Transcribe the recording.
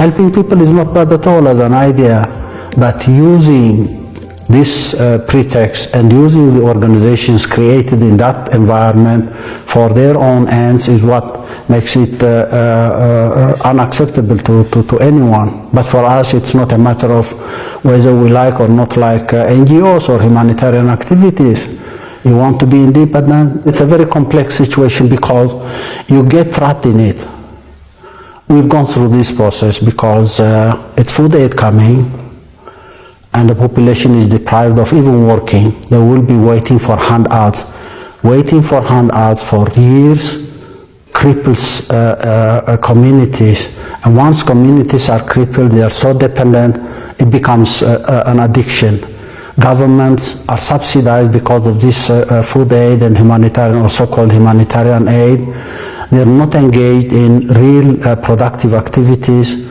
Helping people is not bad at all as an idea, but using this pretext and using the organizations created in that environment for their own ends is what makes it unacceptable to anyone. But for us, it's not a matter of whether we like or not like NGOs or humanitarian activities. You want to be independent. It's a very complex situation because you get trapped in it. We've gone through this process because it's food aid coming, and the population is deprived of even working. They will be waiting for handouts for years, cripples communities. And once communities are crippled, they are so dependent, it becomes an addiction. Governments are subsidized because of this food aid and humanitarian or so-called humanitarian aid. They are not engaged in real productive activities.